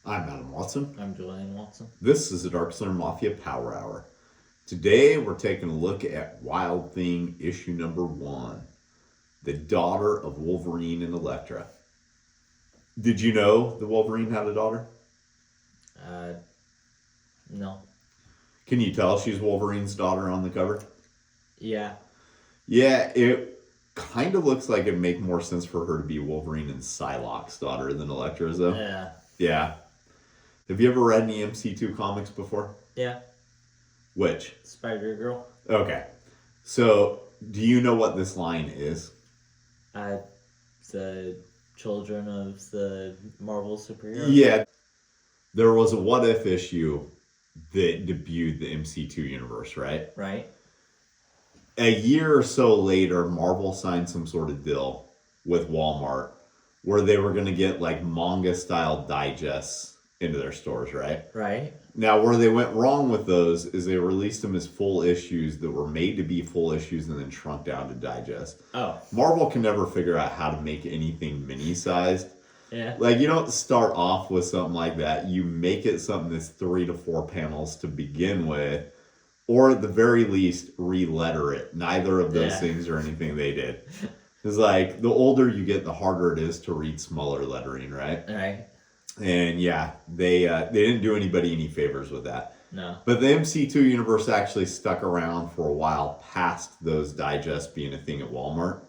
I'm Adam Watson. I'm Julian Watson. This is the Dark Slayer Mafia Power Hour. Today we're taking a look at Wild Thing issue number 1, The Daughter of Wolverine and Elektra. Did you know that Wolverine had a daughter? No. Can you tell she's Wolverine's daughter on the cover? Yeah. Yeah, it kind of looks like it'd make more sense for her to be Wolverine and Psylocke's daughter than Elektra's, though. Yeah. Yeah. Have you ever read any MC2 comics before? Yeah. Which? Spider-Girl. Okay. So, do you know what this line is? The children of the Marvel superheroes. Yeah. There was a What If issue that debuted the MC2 universe, right? Right. A year or so later, Marvel signed some sort of deal with Walmart where they were going to get like manga-style digests into their stores, right? Right. Now, where they went wrong with those is they released them as full issues that were made to be full issues and then shrunk down to digest. Oh. Marvel can never figure out how to make anything mini-sized. Yeah. Like, you don't start off with something like that. You make it something that's 3 to 4 panels to begin with, or at the very least, re-letter it. Neither of those things are anything they did. It's like, the older you get, the harder it is to read smaller lettering, right? Right. And yeah, they didn't do anybody any favors with that. No. But the MC2 universe actually stuck around for a while past those digests being a thing at Walmart.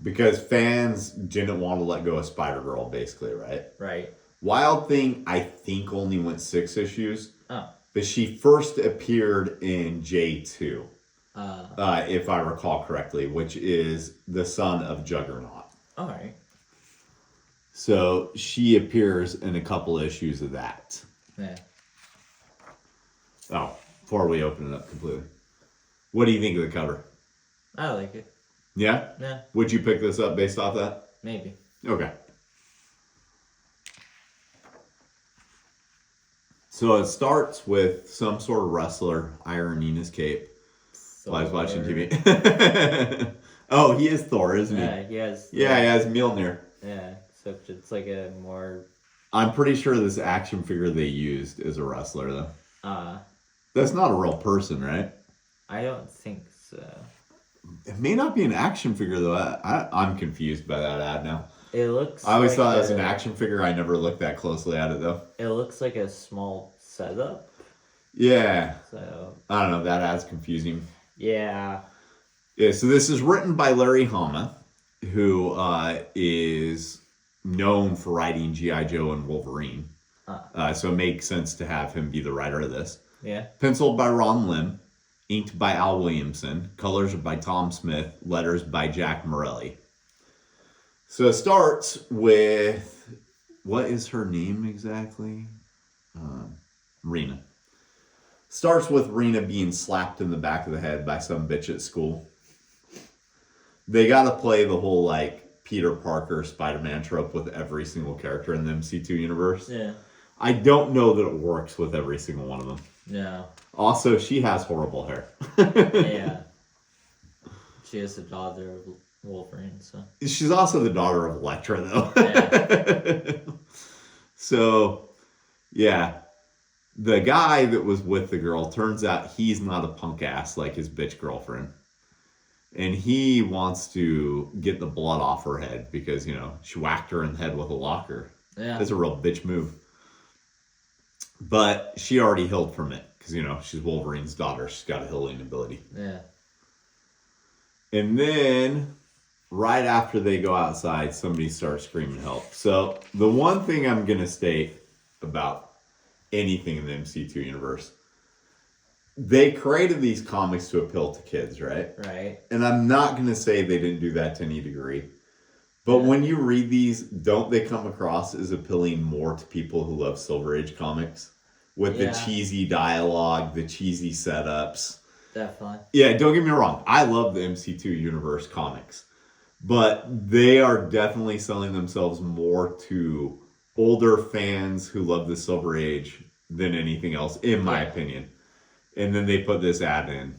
Because fans didn't want to let go of Spider-Girl, basically, right? Right. Wild Thing, I think, only went 6 issues. Oh. But she first appeared in J2, if I recall correctly, which is the son of Juggernaut. All right. So she appears in a couple issues of that. Yeah. Oh, before we open it up completely. What do you think of the cover? I like it. Yeah? Yeah. Would you pick this up based off that? Maybe. Okay. So it starts with some sort of wrestler ironing his cape while he's watching TV. Oh, he is Thor, isn't he? Yeah, he has. Yeah, he has Mjolnir. Yeah, except it's like a more... I'm pretty sure this action figure they used is a wrestler, though. That's not a real person, right? I don't think so. It may not be an action figure, though. I'm confused by that ad now. It looks I always like thought it was an action figure. I never looked that closely at it, though. It looks like a small setup. Yeah. So... I don't know. That ad's confusing. Yeah. Yeah, so this is written by Larry Hama, who is known for writing G.I. Joe and Wolverine. So it makes sense to have him be the writer of this. Yeah. Penciled by Ron Lim. Inked by Al Williamson. Colors are by Tom Smith. Letters by Jack Morelli. So it starts with... What is her name exactly? Rena. Starts with Rena being slapped in the back of the head by some bitch at school. They got to play the whole, like, Peter Parker, Spider-Man trope with every single character in the MC2 universe. Yeah. I don't know that it works with every single one of them. No. Also, she has horrible hair. Yeah. She is the daughter of Wolverine, so... She's also the daughter of Elektra, though. Yeah. So, yeah. The guy that was with the girl, turns out he's not a punk ass like his bitch girlfriend. And he wants to get the blood off her head because, you know, she whacked her in the head with a locker. Yeah. That's a real bitch move. But she already healed from it because, you know, she's Wolverine's daughter. She's got a healing ability. Yeah. And then, right after they go outside, somebody starts screaming help. So, the one thing I'm going to state about anything in the MC2 universe, they created these comics to appeal to kids, right? Right. And I'm not going to say they didn't do that to any degree. But when you read these, don't they come across as appealing more to people who love Silver Age comics? With the cheesy dialogue, the cheesy setups. Definitely. Yeah, don't get me wrong. I love the MC2 universe comics. But they are definitely selling themselves more to older fans who love the Silver Age than anything else, in my opinion. And then they put this ad in.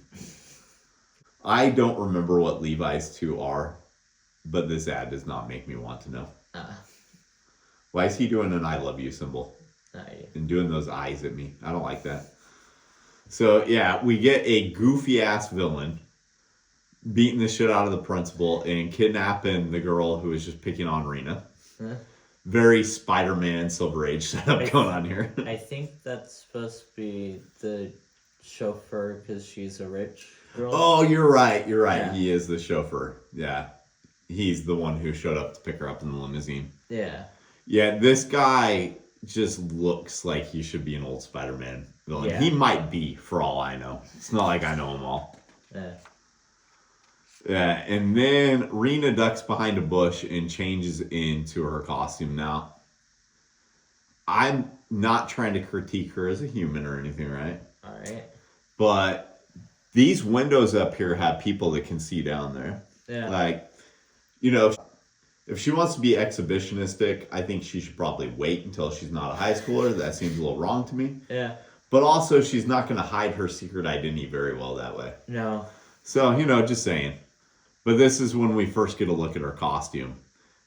I don't remember what Levi's 2 are, but this ad does not make me want to know. Why is he doing an I love you symbol? and doing those eyes at me. I don't like that. So yeah, we get a goofy ass villain beating the shit out of the principal and kidnapping the girl who was just picking on Rena. Huh? Very Spider-Man Silver Age setup going on here. I think that's supposed to be the chauffeur because she's a rich girl. Oh, you're right. Yeah. He is the chauffeur. Yeah. He's the one who showed up to pick her up in the limousine. Yeah. Yeah, this guy just looks like he should be an old Spider-Man villain. Yeah. He might be, for all I know. It's not like I know them all. Yeah. Yeah, and then Rena ducks behind a bush and changes into her costume. Now, I'm not trying to critique her as a human or anything, right? All right. But these windows up here have people that can see down there. Yeah. Like, you know, if she wants to be exhibitionistic, I think she should probably wait until she's not a high schooler. That seems a little wrong to me. Yeah. But also, she's not going to hide her secret identity very well that way. No. So, you know, just saying. But this is when we first get a look at her costume.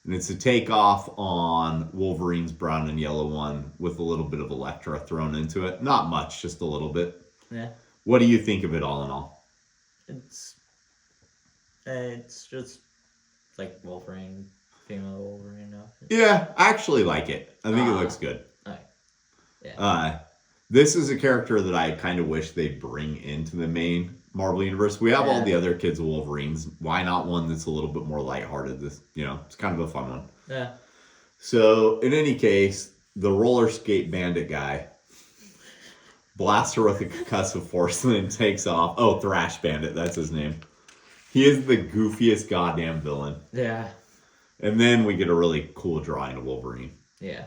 And it's a takeoff on Wolverine's brown and yellow one with a little bit of Elektra thrown into it. Not much, just a little bit. Yeah. What do you think of it all in all? It's just like Wolverine, female Wolverine outfit. Yeah, I actually like it. I think it looks good. Alright. Yeah. This is a character that I kind of wish they'd bring into the main Marvel universe. We have all the other kids of Wolverines. Why not one that's a little bit more lighthearted? This, it's kind of a fun one. Yeah. So, in any case, the roller skate bandit guy blasts her with a concussive force and then takes off. Oh, Thrash Bandit, that's his name. He is the goofiest goddamn villain. Yeah. And then we get a really cool drawing of Wolverine. Yeah.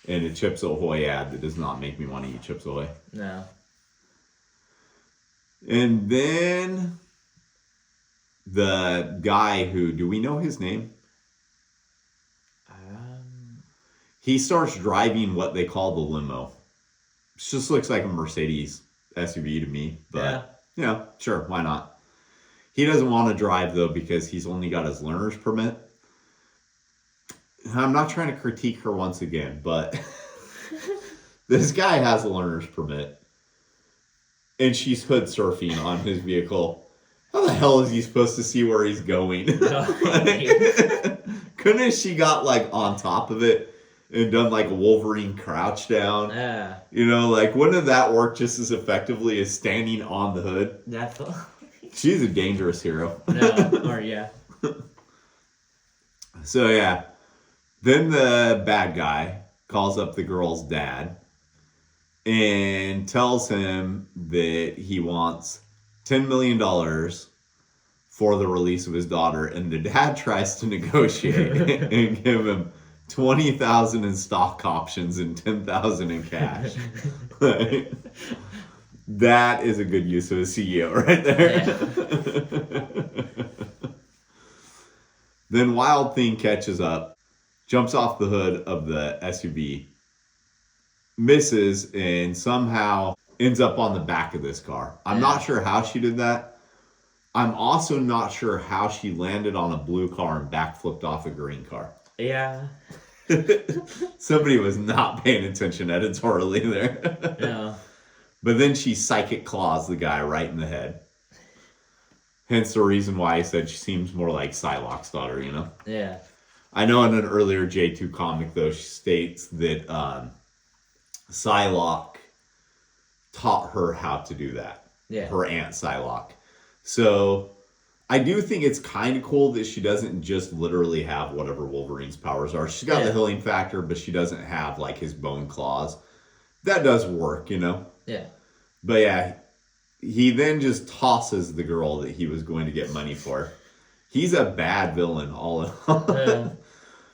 And a Chips Ahoy ad that does not make me want to eat Chips Ahoy. No. And then the guy who, do we know his name? He starts driving what they call the limo. It just looks like a Mercedes SUV to me. But, sure, why not? He doesn't want to drive, though, because he's only got his learner's permit. I'm not trying to critique her once again, but this guy has a learner's permit. And she's hood surfing on his vehicle. How the hell is he supposed to see where he's going? Couldn't she got on top of it and done a Wolverine crouch down? Yeah. Wouldn't that work just as effectively as standing on the hood? Definitely. She's a dangerous hero. Yeah. So yeah. Then the bad guy calls up the girl's dad and tells him that he wants $10 million for the release of his daughter. And the dad tries to negotiate and give him $20,000 in stock options and $10,000 in cash. That is a good use of a CEO right there. Yeah. Then Wild Thing catches up, jumps off the hood of the SUV, misses, and somehow ends up on the back of this car. I'm not sure how she did that. I'm also not sure how she landed on a blue car and backflipped off a green car. Yeah. Somebody was not paying attention editorially there. No. But then she psychic claws the guy right in the head. Hence the reason why I said she seems more like Psylocke's daughter, Yeah. I know in an earlier J2 comic, though, she states that Psylocke taught her how to do that. Yeah. Her aunt Psylocke. So I do think it's kind of cool that she doesn't just literally have whatever Wolverine's powers are. She's got the healing factor, but she doesn't have his bone claws. That does work, Yeah. But yeah, he then just tosses the girl that he was going to get money for. He's a bad villain all in all. Yeah.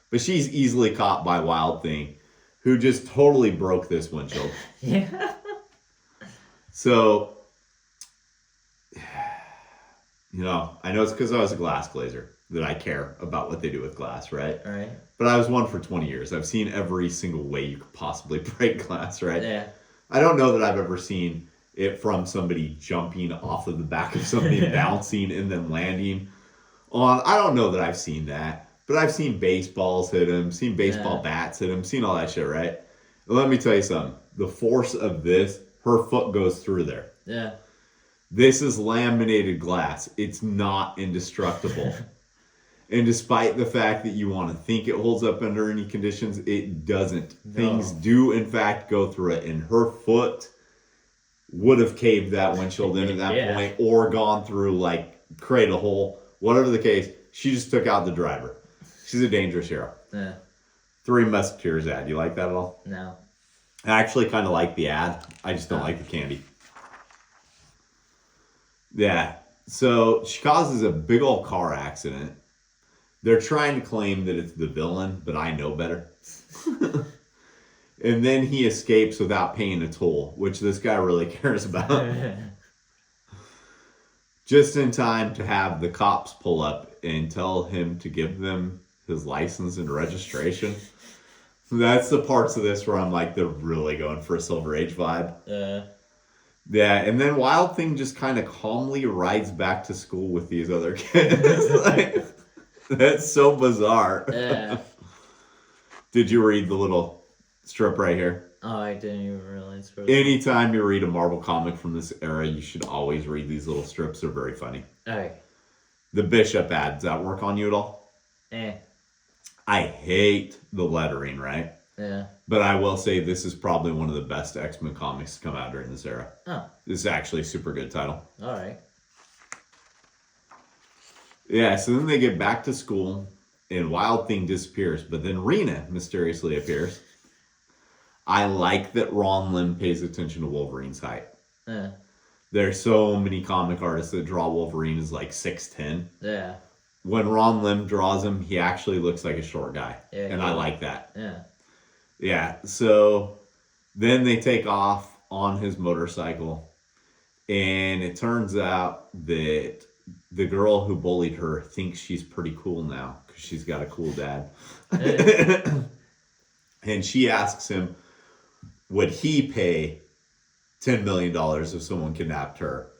But she's easily caught by Wild Thing, who just totally broke this windshield. Yeah. So, I know it's because I was a glass glazer that I care about what they do with glass, right? All right. But I was one for 20 years. I've seen every single way you could possibly break glass, right? Yeah. I don't know that I've ever seen it from somebody jumping off of the back of something, bouncing, and then landing on. I don't know that I've seen that. but I've seen baseballs hit him, seen baseball bats hit him, seen all that shit, right? And let me tell you something. The force of this, her foot goes through there. Yeah. This is laminated glass. It's not indestructible. And despite the fact that you want to think it holds up under any conditions, it doesn't. No. Things do, in fact, go through it. And her foot would have caved that windshield in at that point or gone through, like, create a hole. Whatever the case, she just took out the driver. She's a dangerous hero. Yeah. Three Musketeers ad. You like that at all? No. I actually kind of like the ad. I just don't like the candy. Yeah. So she causes a big old car accident. They're trying to claim that it's the villain, but I know better. And then he escapes without paying a toll, which this guy really cares about. Just in time to have the cops pull up and tell him to give them his license and registration. That's the parts of this where I'm like, they're really going for a Silver Age vibe. Yeah, and then Wild Thing just kind of calmly rides back to school with these other kids. Like, that's so bizarre. Yeah. Did you read the little strip right here? Oh, I didn't even realize. Anytime you read a Marvel comic from this era, you should always read these little strips. They're very funny. Alright. The Bishop ad, does that work on you at all? I hate the lettering, right? Yeah. But I will say this is probably one of the best X-Men comics to come out during this era. Oh. This is actually a super good title. Alright. Yeah, so then they get back to school, and Wild Thing disappears, but then Rena mysteriously appears. I like that Ron Lim pays attention to Wolverine's height. Yeah. There's so many comic artists that draw Wolverine as like 6'10". Yeah. When Ron Lim draws him, he actually looks like a short guy. Yeah, and I like that. Yeah. Yeah, so then they take off on his motorcycle, and it turns out that the girl who bullied her thinks she's pretty cool now because she's got a cool dad. And she asks him, would he pay $10 million if someone kidnapped her?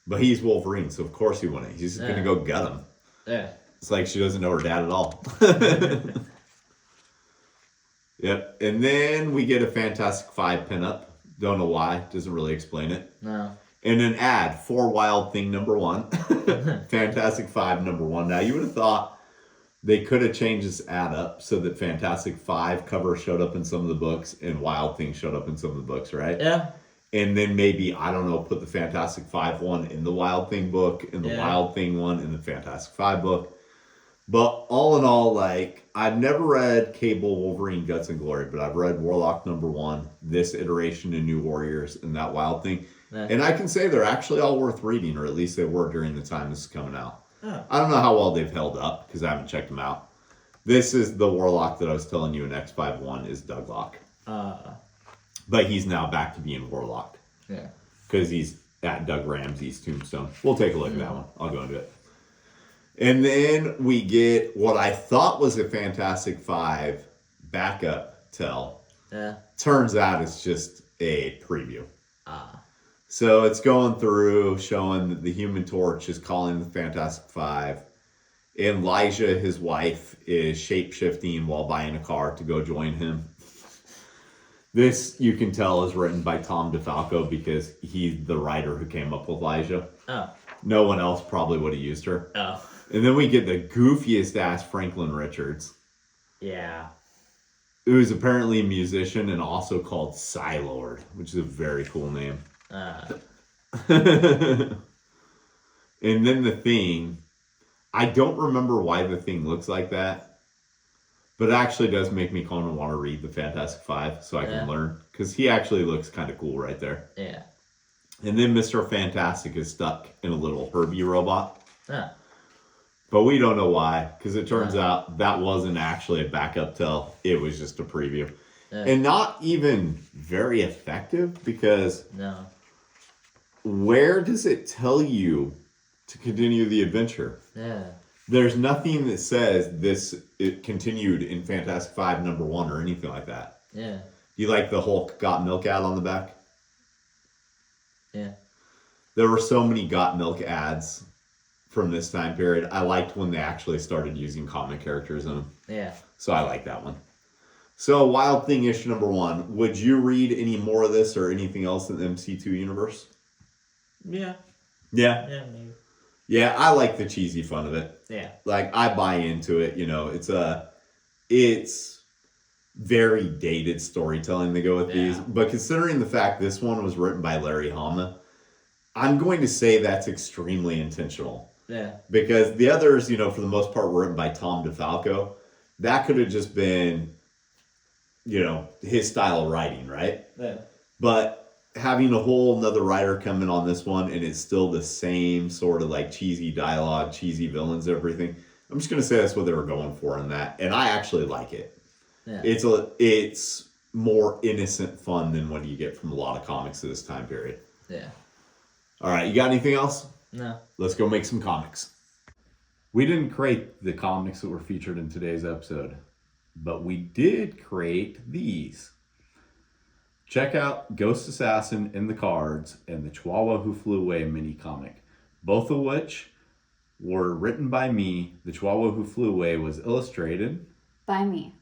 But he's Wolverine, so of course he wouldn't. He's just going to go gut him. Yeah. It's like she doesn't know her dad at all. Yep. And then we get a Fantastic Five pinup. Don't know why. Doesn't really explain it. No. And an ad for Wild Thing #1. Fantastic Five #1. Now, you would have thought they could have changed this ad up so that Fantastic Five cover showed up in some of the books and Wild Thing showed up in some of the books, right? Yeah. And then maybe, I don't know, put the Fantastic Five one in the Wild Thing book and the Wild Thing one in the Fantastic Five book. But all in all, like, I've never read Cable, Wolverine, Guts, and Glory, but I've read Warlock #1, this iteration in New Warriors, and that Wild Thing. Yeah. And I can say they're actually all worth reading, or at least they were during the time this is coming out. Oh. I don't know how well they've held up, because I haven't checked them out. This is the Warlock that I was telling you in X51 is Douglock. But he's now back to being Warlock. Yeah. Because he's at Doug Ramsey's tombstone. We'll take a look at that one. I'll go into it. And then we get what I thought was a Fantastic Five backup tell. Yeah. Turns out it's just a preview. So it's going through showing that the Human Torch is calling the Fantastic Five. And Elijah, his wife, is shape-shifting while buying a car to go join him. This, you can tell, is written by Tom DeFalco because he's the writer who came up with Elijah. Oh. No one else probably would have used her. Oh. And then we get the goofiest ass Franklin Richards. Yeah. Who's apparently a musician and also called Psylord, which is a very cool name. And then the Thing. I don't remember why the Thing looks like that. But it actually does make me kind of want to read the Fantastic Five so I can learn. Because he actually looks kind of cool right there. Yeah. And then Mr. Fantastic is stuck in a little Herbie robot. But we don't know why. Because it turns out that wasn't actually a backup tell. It was just a preview. And not even very effective. Because where does it tell you to continue the adventure? Yeah. There's nothing that says it continued in Fantastic Five #1 or anything like that. Yeah. You like the Hulk Got Milk ad on the back? Yeah. There were so many Got Milk ads from this time period. I liked when they actually started using comic characters in them. Yeah. So I like that one. So Wild Thing issue number 1. Would you read any more of this or anything else in the MC2 universe? Yeah. Yeah. Yeah, maybe. Yeah, I like the cheesy fun of it. Yeah. Like, I buy into it, it's very dated storytelling to go with these. But considering the fact this one was written by Larry Hama, I'm going to say that's extremely intentional. Yeah. Because the others, for the most part, were written by Tom DeFalco. That could have just been, his style of writing, right? Yeah. But having a whole another writer come in on this one, and it's still the same sort of like cheesy dialogue, cheesy villains, everything. I'm just gonna say that's what they were going for in that, and I actually like it. Yeah. It's more innocent fun than what you get from a lot of comics of this time period. Yeah. All right, you got anything else? No. Let's go make some comics. We didn't create the comics that were featured in today's episode, but we did create these. Check out Ghost Assassin in the Cards and the Chihuahua Who Flew Away mini comic, both of which were written by me. The Chihuahua Who Flew Away was illustrated by me.